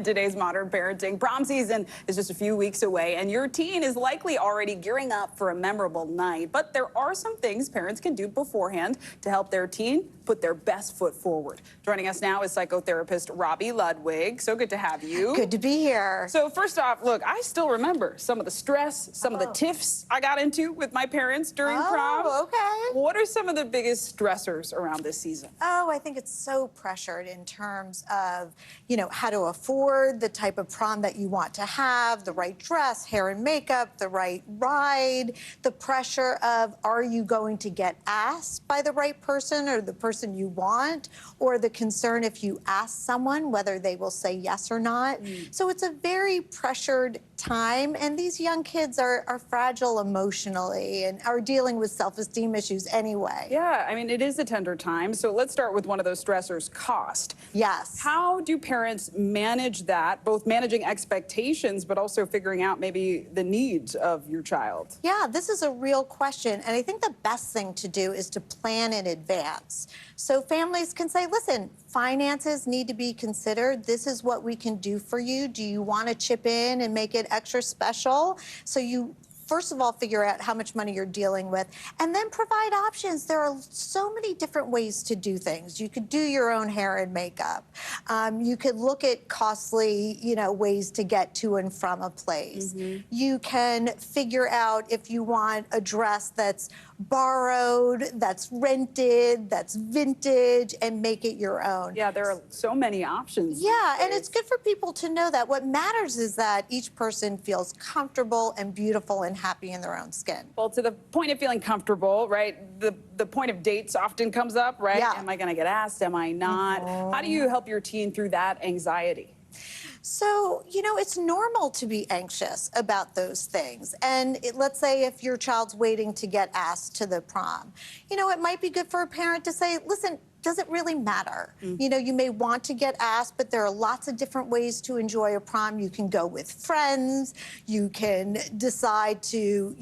Today's modern parenting. Prom season is just a few weeks away, and your teen is likely already gearing up for a memorable night. But there are some things parents can do beforehand to help their teen put their best foot forward. Joining us now is psychotherapist Robi Ludwig. So good to have you. Good to be here. So first off, look, I still remember some of the stress, some of the tiffs I got into with my parents during prom. Okay. What are some of the biggest stressors around this season? Oh, I think it's so pressured in terms of, how to afford the type of prom that you want to have, the right dress, hair and makeup, the right ride, the pressure of, are you going to get asked by the right person or the person you want, or the concern if you ask someone whether they will say yes or not. So it's a very pressured time, and these young kids are fragile emotionally and are dealing with self-esteem issues anyway. Yeah, I mean, it is a tender time. So let's start with one of those stressors, cost. Yes. How do parents manage that, both managing expectations, but also figuring out maybe the needs of your child? Yeah, this is a real question. And I think the best thing to do is to plan in advance. So families can say, listen, finances need to be considered. This is what we can do for you. Do you want to chip in and make it extra special? So you first of all, figure out how much money you're dealing with, and then provide options. There are so many different ways to do things. You could do your own hair and makeup. You could look at costly, ways to get to and from a place. You can figure out if you want a dress that's borrowed, that's rented, that's vintage, and make it your own. Yeah, there are so many options. Yeah, and it's good for people to know that. What matters is that each person feels comfortable and beautiful and happy in their own skin. Well, to the point of feeling comfortable, right, the point of dates often comes up, right? Yeah. Am I going to get asked? Am I not? How do you help your teen through that anxiety? So, it's normal to be anxious about those things. And let's say if your child's waiting to get asked to the prom, it might be good for a parent to say, listen, does it really matter? You may want to get asked, but there are lots of different ways to enjoy a prom. You can go with friends. You can decide to,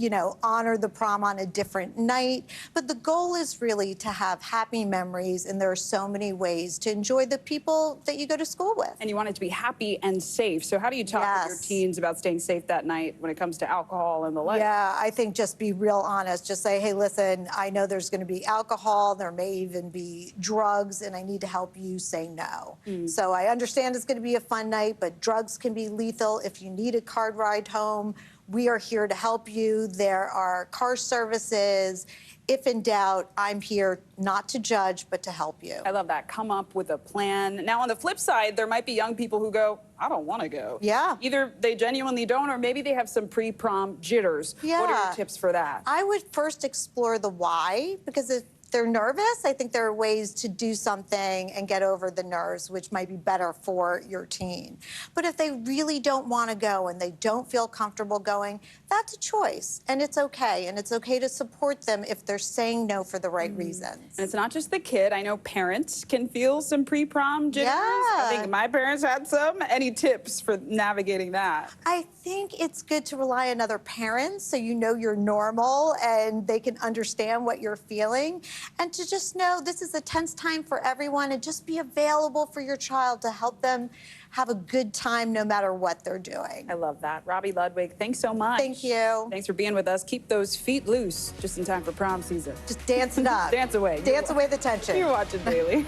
honor the prom on a different night. But the goal is really to have happy memories, and there are so many ways to enjoy the people that you go to school with. And you want it to be happy and safe. So how do you talk with your teens about staying safe that night when it comes to alcohol and the like? Yeah, I think just be real honest. Just say, hey, listen, I know there's going to be alcohol. There may even be drugs, and I need to help you say no. So I understand it's going to be a fun night, but drugs can be lethal. If you need a car ride home, we are here to help you. There are car services. If in doubt, I'm here not to judge, but to help you. I love that. Come up with a plan. Now, on the flip side, there might be young people who go, I don't want to go. Yeah. Either they genuinely don't, or maybe they have some pre-prom jitters. Yeah. What are your tips for that? I would first explore the why, because if they're nervous, I think there are ways to do something and get over the nerves, which might be better for your teen. But if they really don't want to go and they don't feel comfortable going, that's a choice, and it's okay. And it's okay to support them if they're saying no for the right reasons. And it's not just the kid. I know parents can feel some pre-prom jitters. Yeah. I think my parents had some. Any tips for navigating that? I think it's good to rely on other parents so you're normal and they can understand what you're feeling. And to just know this is a tense time for everyone, and just be available for your child to help them have a good time no matter what they're doing. I love that. Robi Ludwig, thanks so much. Thank you. Thanks for being with us. Keep those feet loose just in time for prom season. Just dance it up. Dance away. Dance away the tension. You're watching Daily.